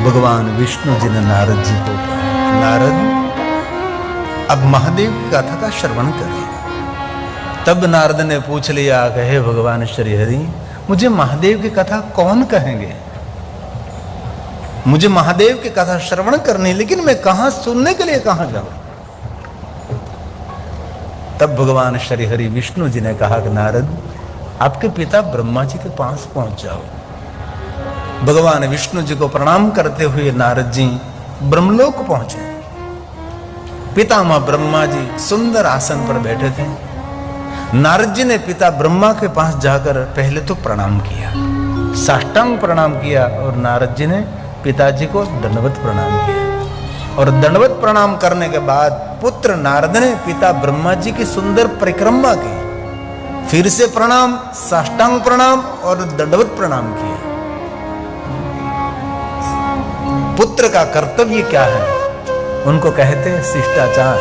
भगवान विष्णु जी ने नारद जी को कहा, नारद अब महादेव की गाथा का श्रवण करें। तब नारद ने पूछ लिया, कहे भगवान श्री हरि मुझे महादेव की कथा कौन कहेंगे? मुझे महादेव की कथा श्रवण करनी, लेकिन मैं कहां सुनने के लिए कहां जाऊं? तब भगवान श्री हरि विष्णु जी ने कहा कि नारद आपके पिता ब्रह्मा जी के पास पहुंच जाओ। भगवान विष्णु जी को प्रणाम करते हुए नारद जी ब्रह्मलोक पहुंचे। पितामह ब्रह्मा जी सुंदर आसन पर बैठे थे। नारद जी ने पिता ब्रह्मा के पास जाकर पहले तो प्रणाम किया, साष्टांग प्रणाम किया, और नारद जी ने पिताजी को दंडवत प्रणाम किया। और दंडवत प्रणाम करने के बाद पुत्र नारद ने पिता ब्रह्मा जी की सुंदर परिक्रमा की। फिर से प्रणाम, साष्टांग प्रणाम और दंडवत प्रणाम किया। पुत्र का कर्तव्य क्या है? उनको कहते हैं शिष्टाचार।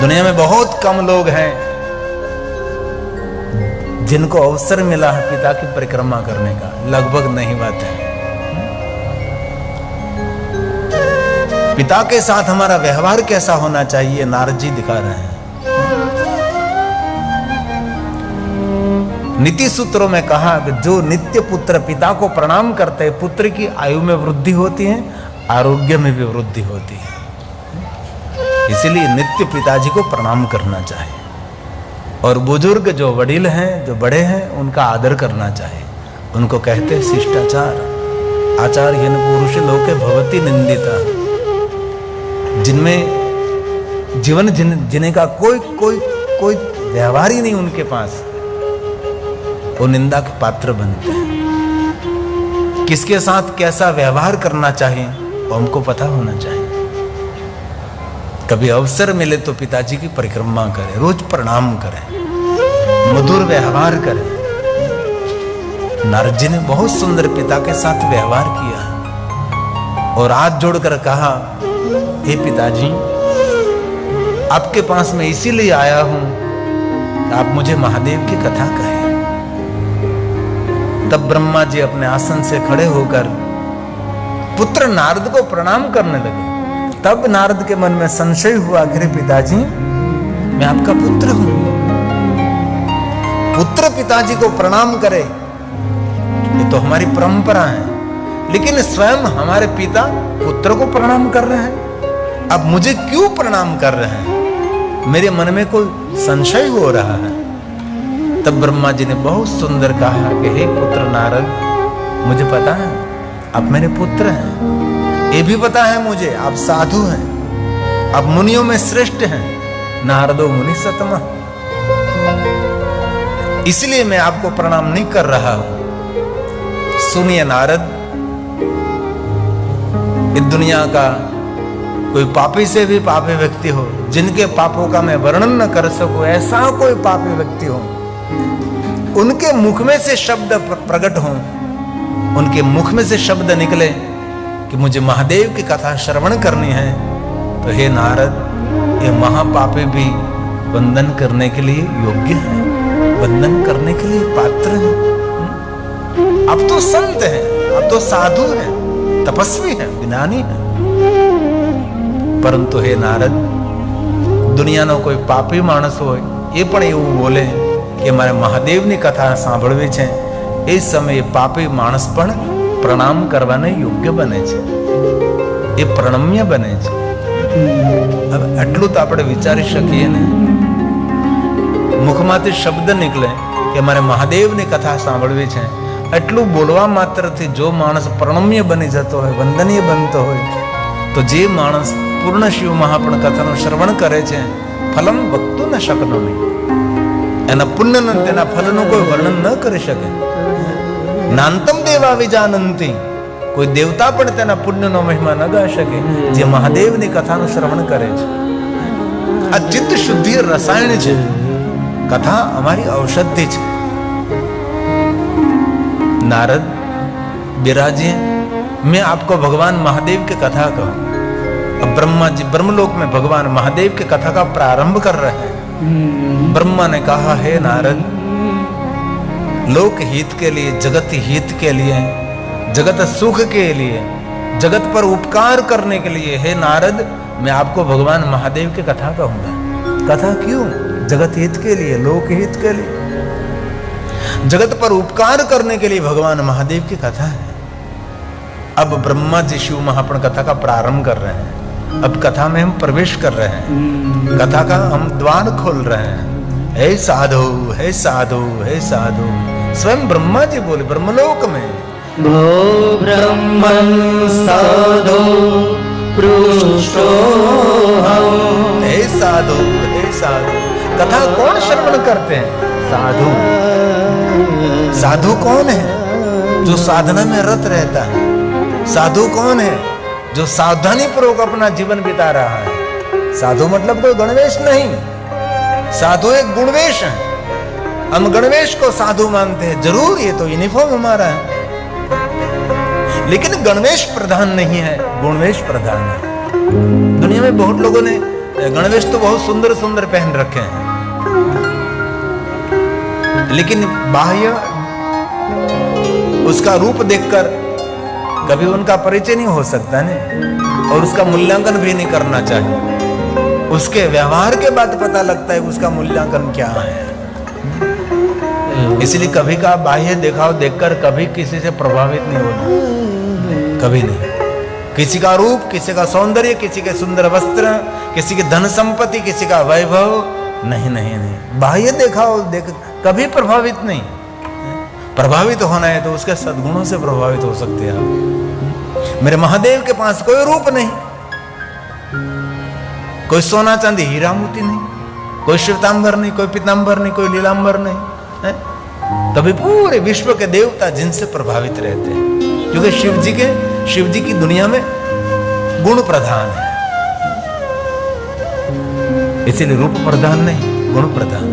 दुनिया में बहुत कम लोग हैं जिनको अवसर मिला है पिता की परिक्रमा करने का, लगभग नहीं बात है। पिता के साथ हमारा व्यवहार कैसा होना चाहिए, नारद जी दिखा रहे हैं। नीति सूत्रों में कहा कि जो नित्य पुत्र पिता को प्रणाम करते हैं, पुत्र की आयु में वृद्धि होती है, आरोग्य में भी वृद्धि होती है। इसीलिए नित्य पिताजी को प्रणाम करना चाहिए। और बुजुर्ग जो वडील हैं, जो बड़े हैं, उनका आदर करना चाहिए। उनको कहते हैं शिष्टाचार। आचार्यन पुरुष लोके भवति निंदिता। जिनमें जीवन जीने का कोई व्यवहार ही नहीं उनके पास, वो निंदा के पात्र बनते हैं। किसके साथ कैसा व्यवहार करना चाहिए वो हमको पता होना चाहिए। कभी अवसर मिले तो पिताजी की परिक्रमा करें, रोज प्रणाम करें, मधुर व्यवहार करें। नारद जी ने बहुत सुंदर पिता के साथ व्यवहार किया और हाथ जोड़कर कहा, हे पिताजी आपके पास मैं इसीलिए आया हूं कि आप मुझे महादेव की कथा कहें। तब ब्रह्मा जी अपने आसन से खड़े होकर पुत्र नारद को प्रणाम करने लगे। तब नारद के मन में संशय हुआ, अरे पिताजी मैं आपका पुत्र हूं। पुत्र पिताजी को प्रणाम करे ये तो हमारी परंपरा है, लेकिन स्वयं हमारे पिता पुत्र को प्रणाम कर रहे हैं। अब मुझे क्यों प्रणाम कर रहे हैं? मेरे मन में कोई संशय हो रहा है। तब ब्रह्मा जी ने बहुत सुंदर कहा कि हे पुत्र नारद, मुझे पता है आप मेरे पुत्र हैं। ये भी पता है मुझे आप साधु हैं, आप मुनियों में श्रेष्ठ हैं। नारदो मुनि सतमः। इसलिए मैं आपको प्रणाम नहीं कर रहा हूं। सुनिए नारद, इस दुनिया का कोई पापी से भी पापी व्यक्ति हो, जिनके पापों का मैं वर्णन न कर सकूं, ऐसा कोई पापी व्यक्ति हो, उनके मुख में से शब्द प्रकट हों, उनके मुख में से शब्द निकले कि मुझे महादेव की कथा श्रवण करनी है, तो हे नारद ये महापापी भी वंदन करने के लिए योग्य है, वंदन करने के लिए पात्र है। अब तो संत हैं, अब तो साधु हैं, तपस्वी हैं, ज्ञानी हैं। परंतु हे नारद, दुनिया नो कोई पापी मानस हो ये पण એવું બોલે કે મારે મહાદેવની કથા સાંભળવી છે, એ સમયે પાપી માણસ પણ પ્રણામ કરવાને યોગ્ય બને છે, એ પ્રણમ્ય બને છે। હવે આટલું તો આપણે વિચારી શકીએ ને, મુખમાંથી શબ્દ નીકળે કે મારે મહાદેવની કથા સાંભળવી છે, એટલું બોલવા માત્રથી જો માણસ પ્રણમ્ય બની જતો હોય, વંદનીય બનતો હોય, તો જે માણસ પૂર્ણ શિવ મહાપણ કથાનું શ્રવણ કરે છે, ફલમ વક્તુ ન શકનો નહીં, એના પુણ્યનું તેના ફલનું કોઈ વર્ણન ન કરી શકે। નાંતમ દેવા વિજાનંતી, કોઈ દેવતા પણ તેના પુણ્યનો મહિમા ન ગાઈ શકે જે મહાદેવની કથાનું શ્રવણ કરે છે। આ ચિત્ત શુદ્ધિ રસાયણ છે, કથા અમારી ઔષધિ છે। नारद विराजिए, मैं आपको भगवान महादेव की कथा कहूं। अब ब्रह्मा जी ब्रह्मलोक में भगवान महादेव की कथा का प्रारंभ कर रहे हैं। ब्रह्मा ने कहा, हे नारद, लोक हित के लिए, जगत हित के लिए जगत सुख के लिए, जगत पर उपकार करने के लिए, हे नारद मैं आपको भगवान महादेव की कथा कहूंगा। कथा क्यों? जगत हित के लिए, लोक हित के लिए, जगत पर उपकार करने के लिए भगवान महादेव की कथा है। अब ब्रह्मा जी शिव महापुराण कथा का प्रारंभ कर रहे हैं। अब कथा में हम प्रवेश कर रहे हैं, कथा का हम द्वार खोल रहे हैं। हे साधु, हे साधु, हे साधु, स्वयं ब्रह्मा जी बोले ब्रह्मलोक में, भो ब्रह्मन् साधु पृष्ठो हम। हे साधु, हे साधु। कथा कौन श्रवण करते हैं? साधु। साधु कौन है? जो साधना में रत रहता है। साधु कौन है? जो सावधानी पूर्वक अपना जीवन बिता रहा है। साधु मतलब कोई गणवेश नहीं, साधु एक गुणवेश है। हम गणवेश को साधु मानते हैं, जरूर ये तो यूनिफॉर्म हमारा है, लेकिन गणवेश प्रधान नहीं है, गुणवेश प्रधान है। दुनिया में बहुत लोगों ने गणवेश तो बहुत सुंदर सुंदर पहन रखे हैं, लेकिन बाह्य उसका रूप देखकर कभी उनका परिचय नहीं हो सकता ने, और उसका मूल्यांकन भी नहीं करना चाहिए। उसके व्यवहार के बाद पता लगता है उसका मूल्यांकन क्या है। इसलिए कभी का बाह्य दिखाव देखकर कभी किसी से प्रभावित नहीं होना, कभी नहीं। किसी का रूप, किसी का सौंदर्य, किसी के सुंदर वस्त्र, किसी की धन संपत्ति, किसी का वैभव, नहीं नहीं नहीं, बाह्य दिखाव देख कभी प्रभावित नहीं। प्रभावित होना है तो उसके सद्गुणों से प्रभावित हो सकते हैं आप। मेरे महादेव के पास कोई रूप नहीं, कोई सोना चांदी हीरा मोती नहीं, कोई श्वेतांबर नहीं, कोई पीतांबर नहीं, कोई लीलांबर नहीं है? तभी पूरे विश्व के देवता जिनसे प्रभावित रहते हैं, क्योंकि शिव जी की दुनिया में गुण प्रधान है, इसीलिए रूप प्रधान नहीं, गुण प्रधान।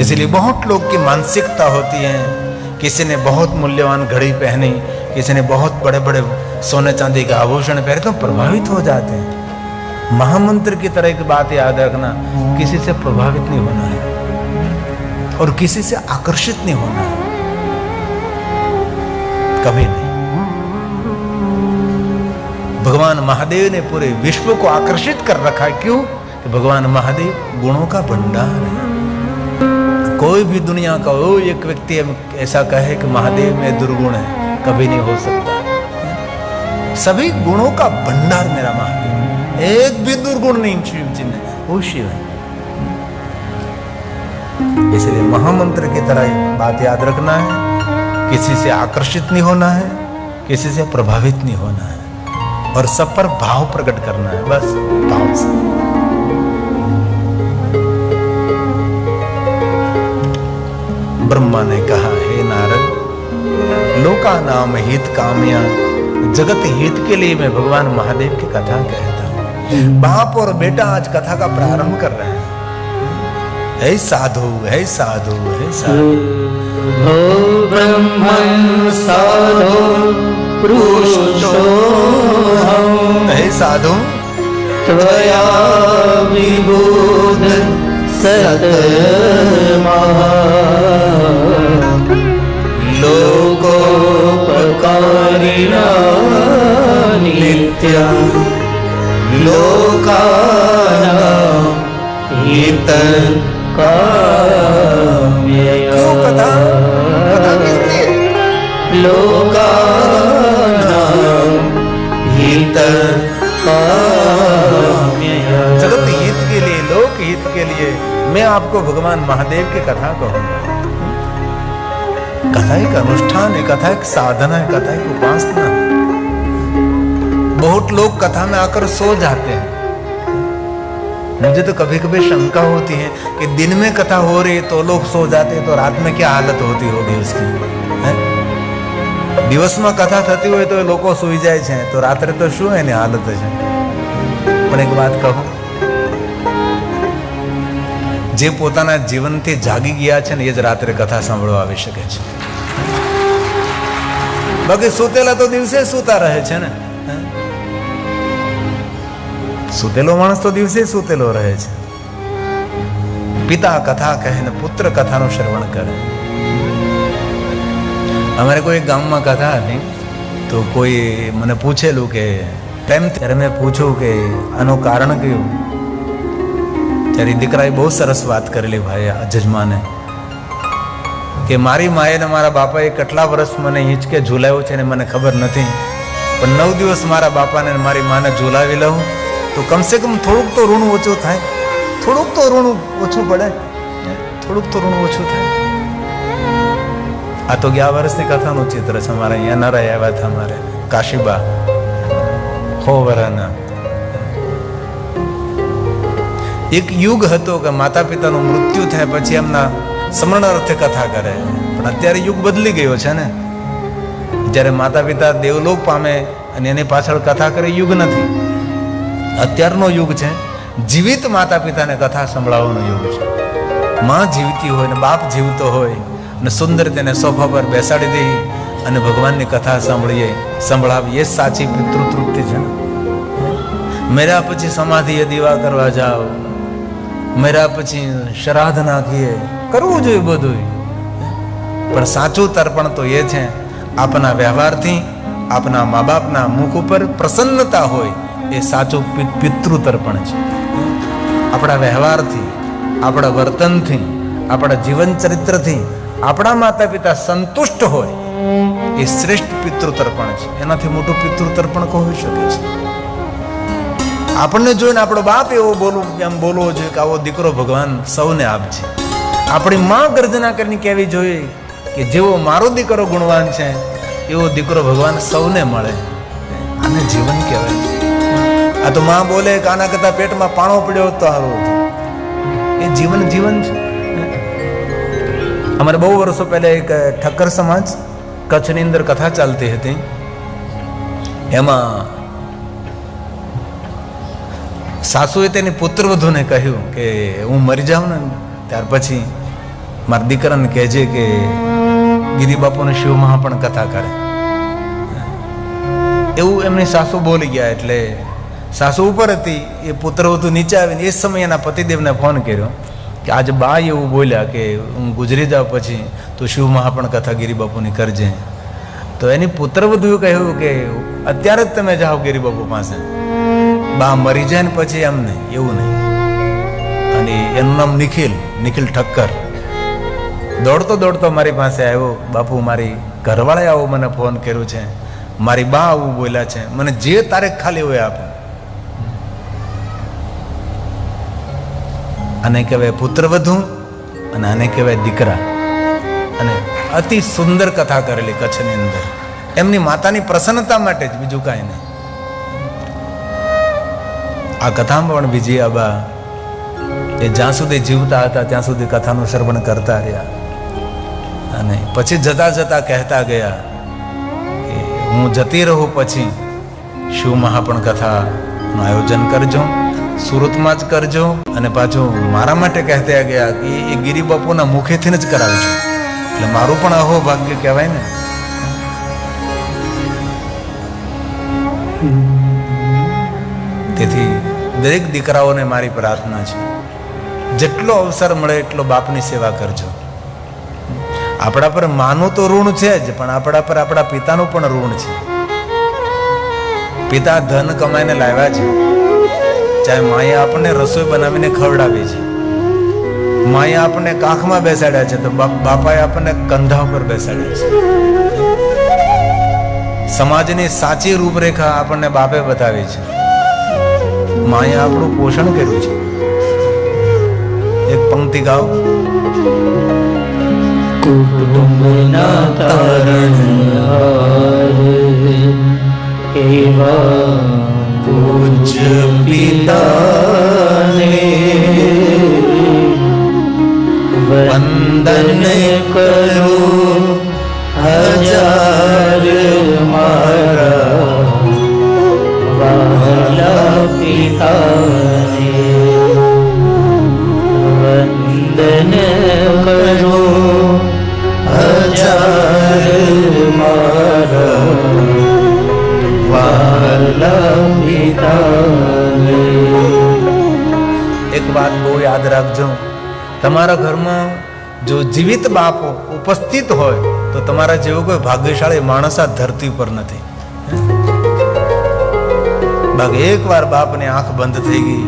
इसलिए बहुत लोग की मानसिकता होती है, किसी ने बहुत मूल्यवान घड़ी पहनी, किसी ने बहुत बड़े बड़े सोने चांदी के आभूषण पहने, तो प्रभावित हो जाते हैं। महामंत्र की तरह एक बात याद रखना, किसी से प्रभावित नहीं होना है और किसी से आकर्षित नहीं होना है, कभी नहीं। भगवान महादेव ने पूरे विश्व को आकर्षित कर रखा है। क्यों? कि भगवान महादेव गुणों का भंडार है। कोई भी दुनिया का वो एक व्यक्ति ऐसा कहे कि महादेव में दुर्गुण है, कभी नहीं हो सकता। सभी गुणों का भंडार मेरा महादेव, एक भी दुर्गुण नहीं शिव जी में, वो शिव है। इसलिए महामंत्र की तरह बात याद रखना है, किसी से आकर्षित नहीं होना है, किसी से प्रभावित नहीं होना है, और सब पर भाव प्रकट करना है, बस भाव से। ब्रह्मा ने कहा, हे नारद, लोका नाम हित कामया, जगत हित के लिए मैं भगवान महादेव की कथा कहता हूँ। बाप और बेटा आज कथा का प्रारंभ कर रहे हैं। हे साधु, हे साधु, हे साधु। भो ब्रह्मन् साधु पृष्ठो हम। हे साधु, त्वया विबुध सतमः लोकोपकारिणा नित्यं लोकानां हितं काम्यया। क्यों कथा? कथा किस लिए? लोकानां हितं काम्यया। जगत हित के लिए, लोक हित के लिए मैं आपको भगवान महादेव की कथा कहूंगा। कथा एक अनुष्ठान है, कथा एक साधना है, कथा एक उपासना है। बहुत लोग कथा में आकर सो जाते हैं। मुझे तो कभी कभी शंका होती है कि दिन में कथा हो रही तो लोग सो जाते हैं, तो रात में क्या हालत होती होगी उसकी, है? दिवस में कथा थती હોય तो લોકો સૂઈ જાય છે, તો રાત્રે તો શું એની હાલત છે। પણ એક વાત કહું, જે પોતાના જીવનથી જાગી ગયા છે ને એ જ રાત્રે કથા સાંભળવા આવી શકે છે। બાકી સુતેલા તો દિવસે સૂતા રહે છે ને, સુતેલો માણસ તો દિવસે સુતેલો રહે છે। પિતા કથા કહે ને પુત્ર કથાનું શ્રવણ કરે। અમારે કોઈ ગામમાં કથા હતી, તો કોઈ મને પૂછેલું કે પ્રેમ, ત્યારે મેં પૂછ્યું કે આનું કારણ કયું? ત્યારે દીકરાએ બહુ સરસ વાત કરેલી ભાઈ આ જજમાને, કે મારી માએ ને મારા બાપાએ કેટલા વર્ષ મને હિંચકે ઝૂલાવ્યો છે ને મને ખબર નથી, પણ 9 દિવસ મારા બાપાને મારી માને ઝૂલાવી લઉં તો કમસે કમ થોડુંક તો ઋણ ઓછું થાય, થોડુંક તો ઋણ ઓછું પડે, થોડુંક તો ઋણ ઓછું થાય. આ તો 11 વર્ષની કથાનું ચિત્ર છે. અમારે અહીંયા નરાય આવ્યા હતા, અમારે કાશીબા હોવરાના. એક યુગ હતો કે માતા પિતાનું મૃત્યુ થાય પછી એમના સ્મરણ અર્થે કથા કરે, પણ અત્યારે યુગ બદલી ગયો છે ને. જ્યારે માતા પિતા દેવલોક પામે અને એની પાછળ કથા કરે, યુગ નથી. અત્યારનો યુગ છે જીવિત માતા પિતાને કથા સંભળાવવાનો યુગ છે. માં જીવતી હોય ને બાપ જીવતો હોય અને સુંદર તેને સોફા પર બેસાડી દઈ અને ભગવાનની કથા સંભળાવીએ, સાચી પિતૃતૃપ્તિ છે ને. મેરા પછી સમાધિએ દીવા કરવા જાઓ, મેરા પછી શ્રાદ્ધ નાખીએ, કરવું જોઈએ બધું, પણ સાચું તર્પણ તો એ છે આપના વ્યવહારથી, આપના મા બાપના મુખ ઉપર પ્રસન્નતા હોય, એ સાચું પિતૃ તર્પણ છે. આપણા વ્યવહારથી, આપણા વર્તનથી, આપણા જીવન ચરિત્રથી આપણા માતા પિતા સંતુષ્ટ હોય, એ શ્રેષ્ઠ પિતૃ તર્પણ છે. એનાથી મોટું પિતૃ તર્પણ હોઈ શકે છે? આપણને જોઈને આપણો બાપ એવો બોલવો જોઈએ કે આવો દીકરો ભગવાન સૌને આપજે. આપણી માં ગર્જના કરીને કહેવી જોઈએ કે જેવો મારો દીકરો ગુણવાન છે એવો દીકરો ભગવાન સૌને મળે. આને જીવન કહેવાય. આ તો માં બોલે કે આના કરતા પેટમાં પાણો પડ્યો તો સારું હતું, એ જીવન છે. અમારે બહુ વર્ષો પહેલા એક ઠક્કર સમાજ કચ્છની અંદર કથા ચાલતી હતી. એમાં સાસુએ તેની પુત્રવધૂને કહ્યું કે હું મરી જાઉં ને ત્યાર પછી મારા દીકરાને કહેજે કે ગિરિબાપુને શિવમાં પણ કથા કરે. એવું એમની સાસુ બોલી ગયા. એટલે સાસુ ઉપર હતી, એ પુત્રવધુ નીચે આવીને એ સમયે એના પતિદેવને ફોન કર્યો કે આજે બા એવું બોલ્યા કે હું ગુજરી જાઉં પછી તું શિવમાં પણ કથા ગિરિબાપુની કરજે. તો એની પુત્રવધુએ કહ્યું કે અત્યારે જ તમે જાઓ ગિરિબાપુ પાસે, બા મરી જાય ને પછી એમ નહીં, એવું નહીં. અને એનું નામ નિખિલ ઠક્કર. દોડતો મારી પાસે આવ્યો, બાપુ મારી ઘરવાળાએ આવો મને ફોન કર્યો છે, મારી બા આવું બોલ્યા છે, મને જે તારીખ ખાલી હોય આપો. આને કહેવાય પુત્રવધુ અને આને કહેવાય દીકરા. અને અતિ સુંદર કથા કરેલી કચ્છની અંદર, એમની માતાની પ્રસન્નતા માટે જ, બીજું કાંઈ નહીં. આ કથામાં પણ વિજયાબા એ જ્યાં સુધી જીવતા હતા ત્યાં સુધી કથાનું શ્રવણ કરતા રહ્યા, અને પછી જતા કહેતા ગયા કે હું જતી રહું પછી શિવમાં પણ કથાનું આયોજન કરજો, સુરતમાં જ કરજો. અને પાછું મારા માટે કહેતા ગયા કે એ ગિરિબાપુના મુખેથી જ કરાવજો. એટલે મારું પણ અહોભાગ્ય કહેવાય ને. તેથી દરેક દીકરાઓને મારી પ્રાર્થના છે, જેટલો અવસર મળે એટલો બાપની સેવા કરજો. આપણા પર માનું તો ઋણ છે જ, પણ આપણા પર આપણા પિતાનું પણ ઋણ છે. પિતા ધન કમાઈને લાવ્યા છે, ચાહે માએ આપણને રસોઈ બનાવીને ખવડાવી છે, માએ આપણને કાખમાં બેસાડ્યા છે, તો બાપાએ આપણને કંધા ઉપર બેસાડ્યા છે. સમાજની સાચી રૂપરેખા આપણને બાપે બતાવી છે, માએ આપણું પોષણ કર્યું છે. એક પંક્તિ ગાઓ. કુટુંબના તારણહાર એવા પૂજ્ય પિતાને વંદન કરું હજાર મારા વહાલા પિતાને વંદન કરું હજાર મારા વહાલા પિતાને. એક વાત બહુ યાદ રાખજો, તમારા ઘરમાં જો જીવિત બાપ ઉપસ્થિત હોય તો તમારા જેવો કોઈ ભાગ્યશાળી માણસ આ ધરતી પર નથી. બાકી એકવાર બાપની આંખ બંધ થઈ ગઈ,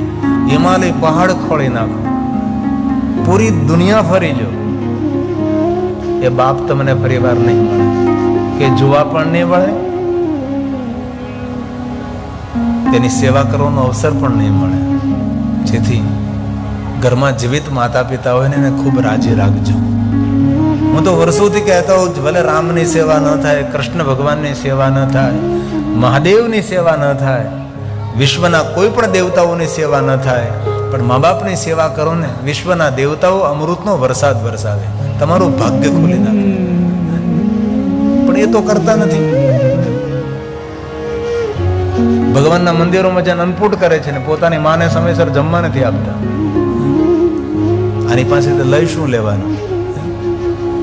હિમાલય પહાડ ખોળી નાખો, પૂરી દુનિયા ફરી લો, એ બાપ તમને ફરી વાર નહીં મળે, કે જોવા પણ નહીં મળે, તેની સેવા કરવાનો અવસર પણ નહીં મળે. જેથી ઘરમાં જીવિત માતા પિતા હોય ને એને ખૂબ રાજી રાખજો. હું તો વર્ષોથી કહેતો હોઉં, ભલે રામની સેવા ન થાય, કૃષ્ણ ભગવાનની સેવા ન થાય, મહાદેવની સેવા ન થાય, વિશ્વના કોઈ પણ દેવતાઓની સેવા ન થાય, પણ મા બાપની સેવા કરો ને, વિશ્વના દેવતાઓ અમૃતનો વરસાદ વરસાવે, તમારું ભાગ્ય ખોલી નાખે. પણ એ તો કરતા નથી. ભગવાનના મંદિરોમાં જ્યાં અન્નપૂટ કરે છે ને પોતાની માને સમયસર જમવા નથી આપતા. આની પાસેથી લઈ શું લેવાનું?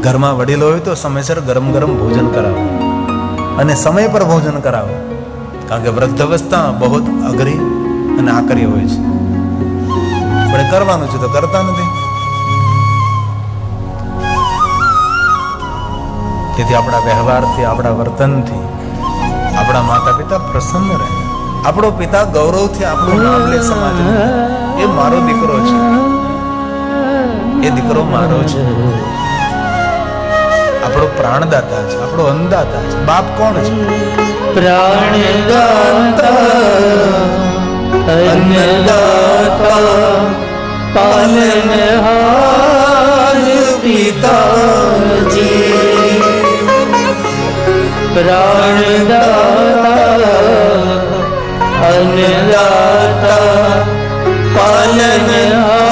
ઘરમાં વડીલો હોય તો સમયસર ગરમ ગરમ ભોજન કરાવો અને સમય પર ભોજન કરાવો, કારણ કે વૃદ્ધાવસ્થા બહુ અઘરી અને આકરી હોય છે. પણ કરવાનું છે તો કરતા નથી. તેથી આપણા વ્યવહારથી, આપણા વર્તનથી આપણા માતા પિતા પ્રસન્ન રહે. આપણો પિતા ગૌરવથી આપણું નામ લે સમાજ, એ મારો દીકરો છે, એ દીકરો મારો છે, આપણો પ્રાણદાતા છે, આપણો અન્નદાતા છે. બાપ કોણ છે? પ્રાણદાતા અન્નદાતા પાલનહાર પિતાજી. પ્રાણદાતા અન્નદાતા પાલનહાર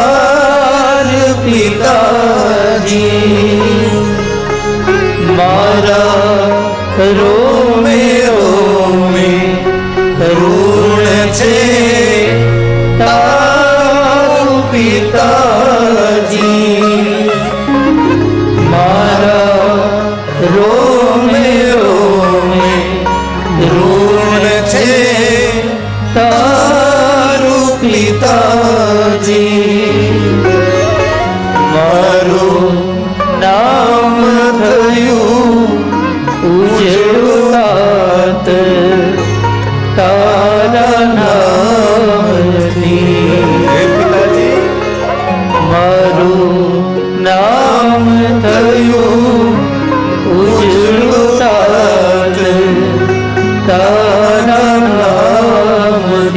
પિતાજી. મારા રોમે રોમે ઋણ છે તારું પિતાજી. મારા રોમે રોમે ઋણ છે તારું પિતાજી. મારું નામ થયું ઉજળું તારા નામથી. મારું નામ થયું ઉજળું તારા નામથી.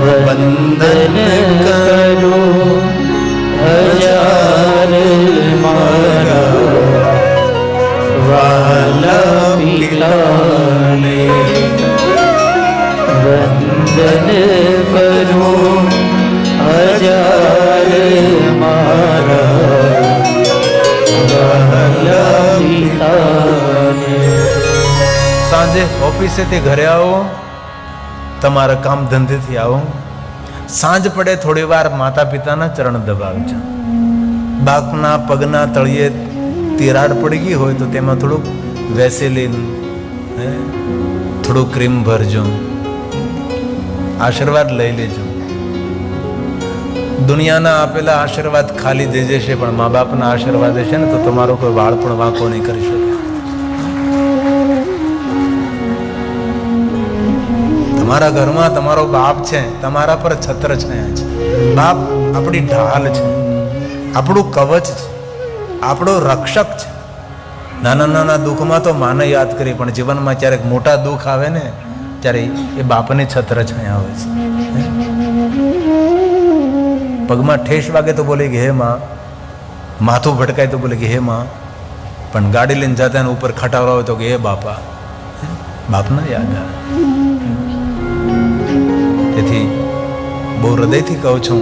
વંદન કરો હજાર મારા વાલા પિતાને. વંદન કરો હજાર મારા વાલા પિતાને. સાંજે ઓફિસેથી ઘરે આવો, તમારા કામ ધંધેથી આવો, સાંજ પડે થોડી વાર માતા પિતાના ચરણ દબાવજો. બાપના પગના તળિયે તિરાડ પડી ગઈ હોય તો તેમાં થોડુંક વેસેલિન, થોડું ક્રીમ ભરજો, આશીર્વાદ લઈ લેજો. દુનિયાના આપેલા આશીર્વાદ ખાલી થઈ જશે, પણ મા બાપના આશીર્વાદ હશે ને તો તમારો કોઈ વાળ પણ વાંકો નહીં કરી શકે. તમારા ઘરમાં તમારો બાપ છે, તમારા પર છત્ર છાયા છે. બાપ આપણી ઢાલ છે, આપણું કવચ છે, આપણો રક્ષક છે. નાના નાના દુઃખમાં તો માને યાદ કરી, પણ જીવનમાં ક્યારેક મોટા દુઃખ આવે ને ત્યારે એ બાપની છત્ર છાયા હોય છે. પગમાં ઠેસ વાગે તો બોલે કે હે માં, માથું ભટકાય તો બોલે કે હે માં, પણ ગાડી લઈને જતા ને ઉપર ખટાવરા હોય તો કે હે બાપા. બાપને યાદ આવે. તેથી બહુ હૃદયથી કહું છું,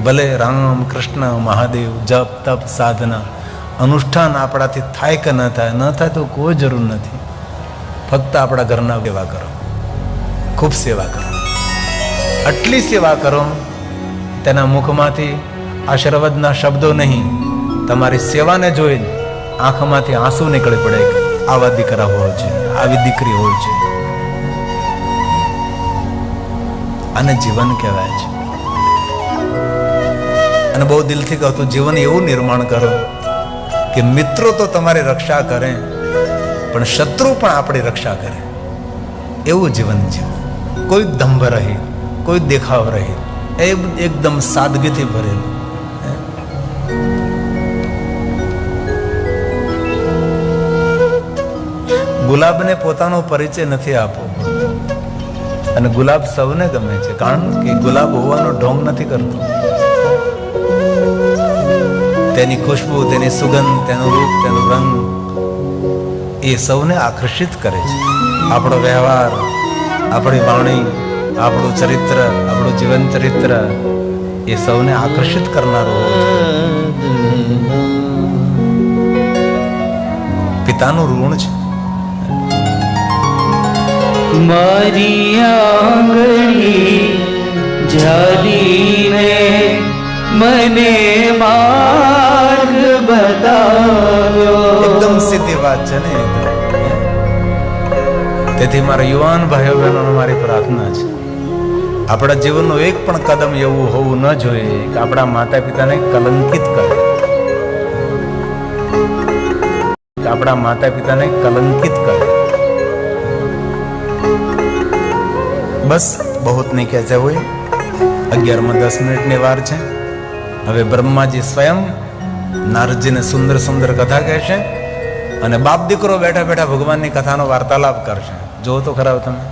ભલે રામ કૃષ્ણ મહાદેવ જપ તપ સાધના અનુષ્ઠાન આપણાથી થાય કે ન થાય તો કોઈ જરૂર નથી. ફક્ત આપણા ઘરના સેવા કરો, ખૂબ સેવા કરો, આટલી સેવા કરો. તેના મુખમાંથી આશીર્વાદના શબ્દો નહીં, તમારી સેવાને જોઈ આંખમાંથી આંસુ નીકળી પડે. આવા દીકરા હોય છે, આવી દીકરી હોય છે. આને જીવન કહેવાય છે. અને બહુ દિલથી કહતું જીવન એવું નિર્માણ કરો કે મિત્રો તો તમારી રક્ષા કરે પણ શત્રુ પણ આપણી રક્ષા કરે, એવું જીવન જીવો. કોઈ દંભ રહી, કોઈ દેખાવ રહી, એકદમ સાદગીથી ભરેલું. ગુલાબને પોતાનો પરિચય નથી આપવો, અને ગુલાબ સૌને ગમે છે, કારણ કે ગુલાબ હોવાનો ઢોંગ નથી કરતો. તેની ખુશ્બુ, તેની સુગંધ, તેનું રૂપ, તેનું રંગ એ સૌને આકર્ષિત કરે છે. આપણો વ્યવહાર, આપણી વાણી, આપણું ચરિત્ર, આપણું જીવન ચરિત્ર એ સૌને આકર્ષિત કરનારું હોય છે. પિતાનું ઋણ છે. મારી આંગળી ઝાલીને મને માર્ગ બતાવ્યો. એકદમ સીધી વાત છે ને. તેથી મારા યુવાન ભાઈઓ બહેનો, મારી પ્રાર્થના છે, આપણા જીવનનું એક પણ કદમ એવું હોવું ન જોઈએ કે આપણા માતા પિતાને કલંકિત કરે, કે આપણા માતા પિતાને કલંકિત કરે. બસ બહુત નહીં કહેશે હોય. 11:10 વાર છે. હવે બ્રહ્માજી સ્વયં નારદજીને સુંદર સુંદર કથા કહેશે, અને બાપ દીકરો બેઠા બેઠા ભગવાનની કથાનો વાર્તાલાપ કરશે. જો તો ખરા તમે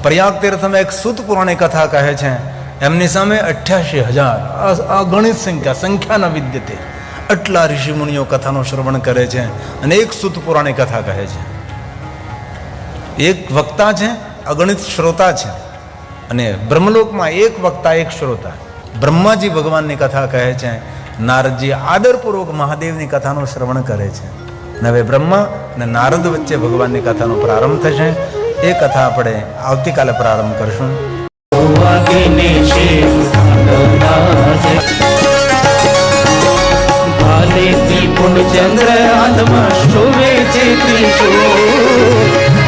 પ્રયાગ તીર્થમાં એક સૂત પુરાણી કથા કહે છે, એમની સામે 88,000 અગણિત સંખ્યા ન વિદ્યતે આટલા ઋષિમુનિઓ કથાનો શ્રવણ કરે છે, અને એક સૂત પુરાણી કથા કહે છે. એક વક્તા છે, અગણિત શ્રોતા છે, અને બ્રહ્મલોકમાં એક વક્તા, એક શ્રોતા. બ્રહ્માજી ભગવાનની કથા કહે છે, નારદજી આદરપૂર્વક મહાદેવની કથાનું શ્રવણ કરે છે. હવે બ્રહ્મા અને નારદ વચ્ચે ભગવાનની કથાનો પ્રારંભ થશે. એ કથા આપણે આવતીકાલે પ્રારંભ કરશું. ચંદ્ર હાથમાં શોભે છે ત્રિશૂળ,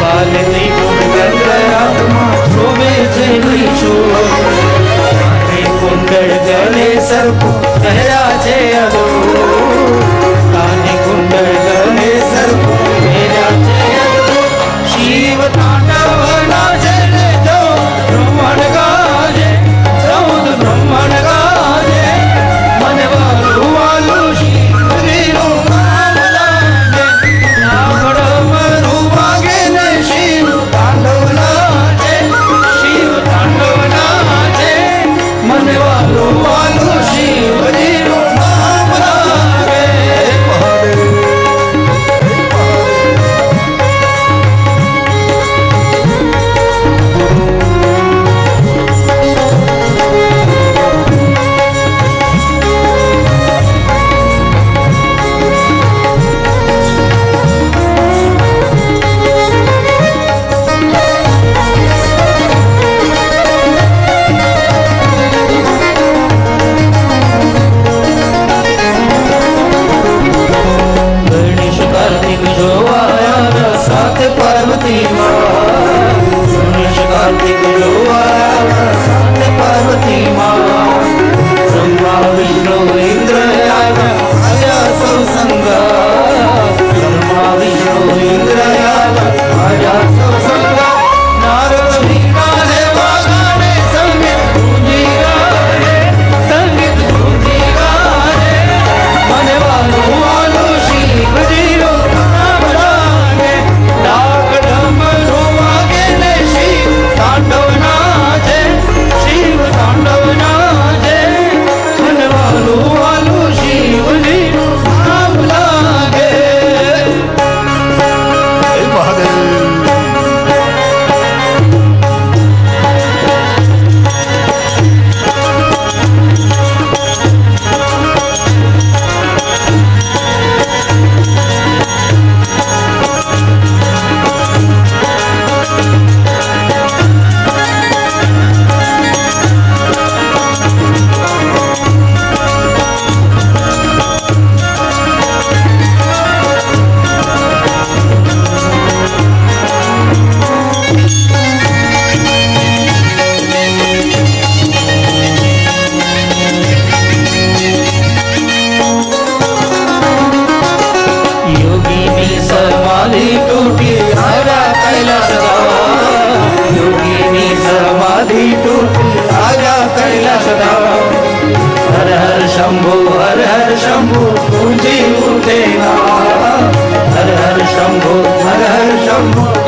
બાલની ચંદ્ર હાથમાં શોભે છે ત્રિશૂળ. કુંડળ ગલે સરખું પહેર્યા છે અદો, કાને કુંડળ ગલે સરખું પહેર્યા છે અદો. શિવ તાંડવ નાચે રે જો બ્રહ્માંડ ગાજે, ચૌદ બ્રહ્માંડ ગાજે, મને વાલું વાલું શિવજીનું નામ લાગે. નાગડમરું વાગે ને શિવ તાંડવ નાચે, શિવ તાંડવ નાચે, મને વાલું વાલું શિવજીનું નામ લાગે. समाधि टूटी आजा कैलासधाम। हर हर शंभो गूंजी उठे नाम। हर हर शंभो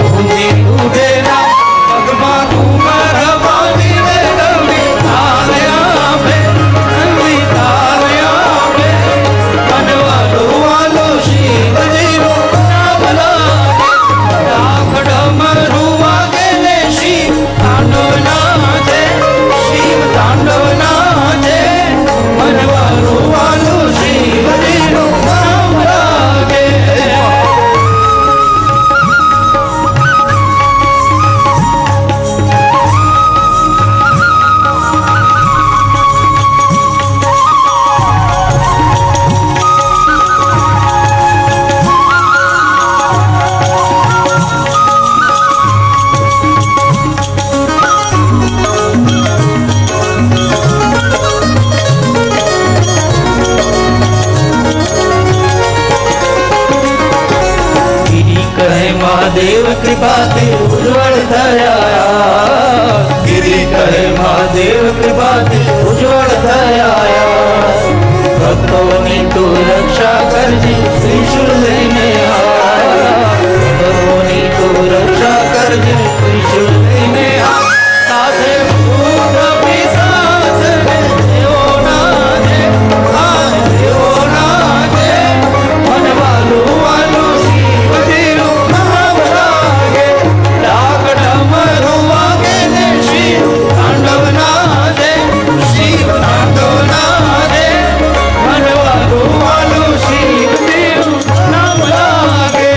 गूंजी उठे नाम। भगवा कुमार वाणी में गंगी तारया में, गंगी तारया में। बनवालो वालो शिव जी रो नाम लागे। डाक डमरू वागे ने शिव तांडव नाचे, शिव तांडव नाचे। बनवालो वालो शिव जी रो नाम लागे। महादेव कृपा ते उज्जवल थया। गिरी कहे महादेव कृपा ते उज्जवल थया। भक्तोनी तो रक्षा करजी त्रिशूल लेने आया। भक्तोनी तो रक्षा करजी त्रिशूल लेने आया। साथे भूत पिशाच ने देवो ना दे, देवो ना दे। मनवालो वालो शिव जी रो नाम लागे। डाक डमरू वागे ने शिव तांडव नाचे, शिव तांडव नाचे। मनवालो वालो शिव जी रो नाम लागे।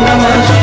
नमः